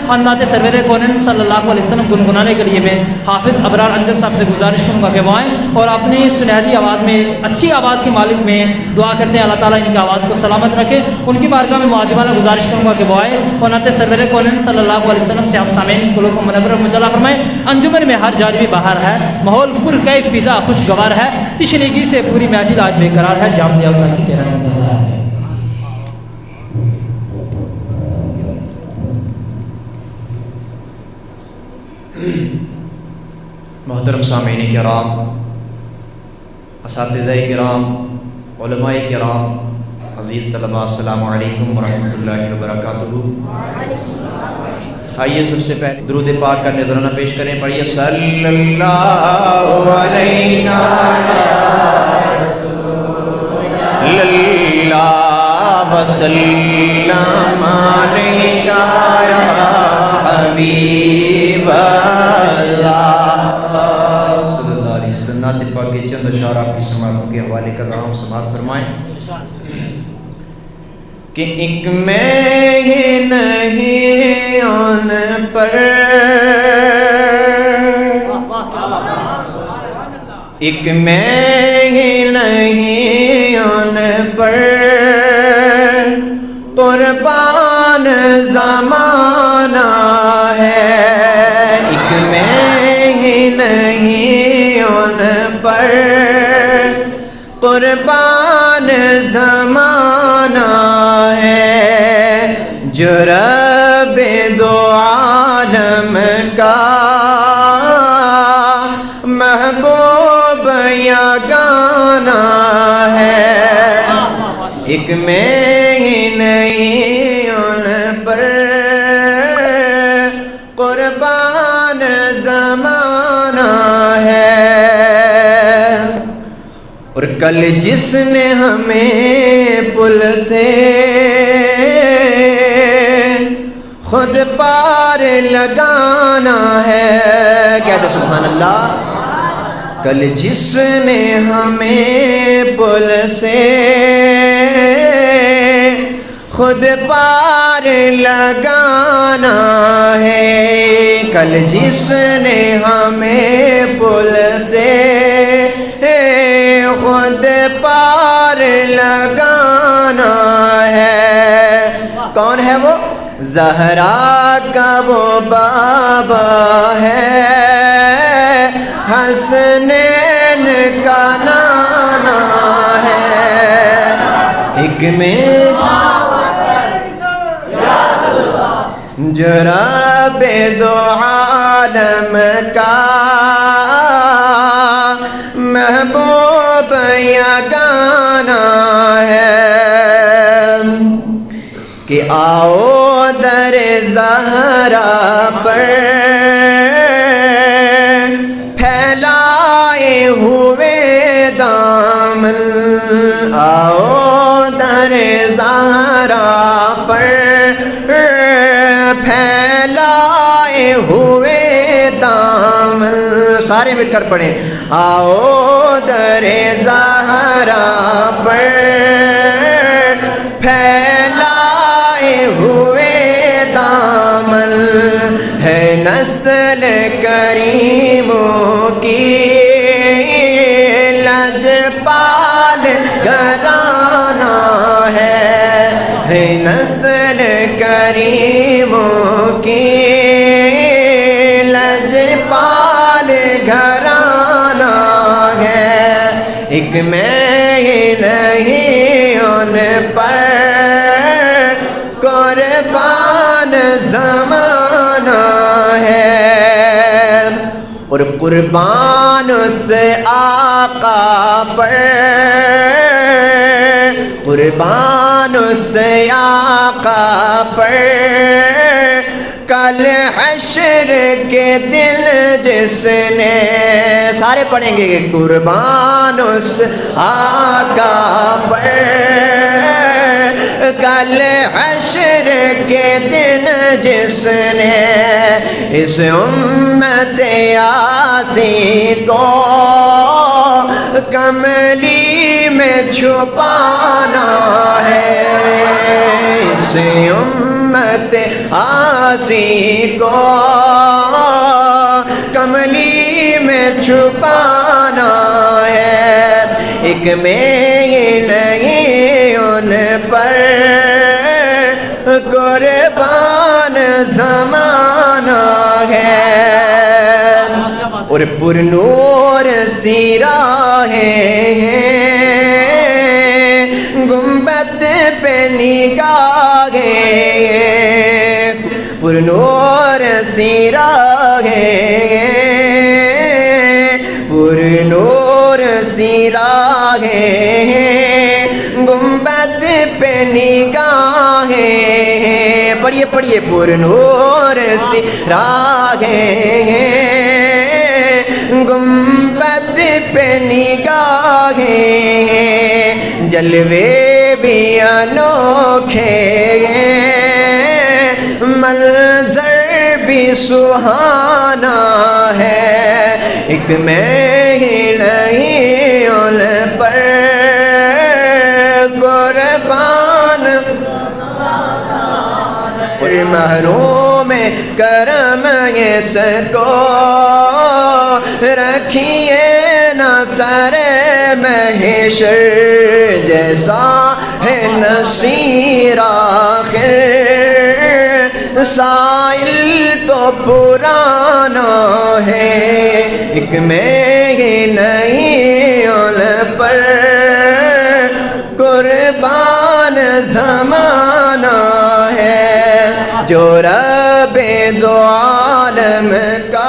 اور نعت سرور کونین صلی اللہ علیہ وسلم گنگنانے کے لیے میں حافظ ابرار انجم صاحب سے گزارش کروں گا کہ وہ آئیں اور اپنی سنہری آواز میں، اچھی آواز کے مالک میں دعا کرتے ہیں اللہ تعالیٰ ان کی آواز کو سلامت رکھے۔ ان کی بارگاہ میں معظمانہ گزارش کروں گا کہ وہ آئے اور نعت سرور کونین صلی اللہ علیہ وسلم سے ہم سامعین قلوب کو منور و مجلا فرمائیں۔ انجمن میں ہر جانبی بہار ہے، ماحول پر کیف فضا خوشگوار ہے، تشنگی سے پوری محفل آج بے قرار ہے، جام دیا سر کی تیرا انتظار ہے۔ محترم سامعین کرام، اساتذہ کرام، علماء کرام، عزیز طلباء، السلام علیکم ورحمۃ اللہ وبرکاتہ۔ آئیے سب سے پہلے درود پاک کا نذرانہ پیش کریں، پڑھیے صلی اللہ علیہ وسلم علیہ یا حبیب اللہ صلی اللہ علیہ وسلم۔ نعت پاک کے چند اشعار آپ کی سماعتوں کے حوالے کر رہا ہوں، سماعت فرمائیں کہ ایک میں ہی نہیں آن پر، ایک میں ہی نہیں آن پر قربان زمانہ ہے، ایک میں ہی نہیں آن پر قربان زمانہ ہے، جو رب دو عالم کا محبوب یگانہ ہے، ایک میں ہی نہیں ان پر قربان زمانہ ہے۔ اور کل جس نے ہمیں پل سے خود پار لگانا ہے، کہتے سبحان اللہ۔ کل جس نے ہمیں پل سے خود پار لگانا ہے، کل جس نے ہمیں پل سے خود پار لگانا ہے، کون ہے وہ؟ زہرا کا وہ بابا ہے، حسنین کا نانا ہے، ایک میں جو رب دو عالم کا محبوب یگانہ ہے، کہ آؤ در زہرا پر پھیلائے ہوئے دامن، آؤ در زہرا پر پھیلائے ہوئے دامن، سارے مل کر پڑھیں، آؤ در زہرا پر پھیلائے ہوئے دامن، ہے نسل کریموں کی لجپال گھرانہ ہے نسل کریموں کی لجپال گھرانہ ہے، ایک میں ہی نہیں ان پر قربان زمانہ ہے، اور قربان اس آقا پر، قربان اس آقا پر کل حشر کے دن جس نے، سارے پڑھیں گے، قربان اس آقا پر کل حشر کے دن جس نے اس امت یاسی کو کملی میں چھپانا ہے، اس امت امت آسی کو کملی میں چھپانا ہے، ایک میں ہی نہیں ان پر قربان زمانہ ہے، اور پر نور سی راہیں ہیں، گنبد پہ نگاہیں، پر نور سی راہیں، پر نور سی راہیں، گنبد پہ نگاہیں، پڑھیے پڑھیے، پر نور سی راہیں، گنبد پہ نگاہیں، جلوے بھی انوکھے، منظر بھی سہانا ہے، ایک میں ہی نہیں ان پر قربان، اور محروم کرم اس کو رکھیے نہ سر محشر، جیسا ہے نصیر آخر سائل تو پرانا ہے، ایک میں ہی نہیں ان پر قربان زمانہ ہے، جو رب دو عالم کا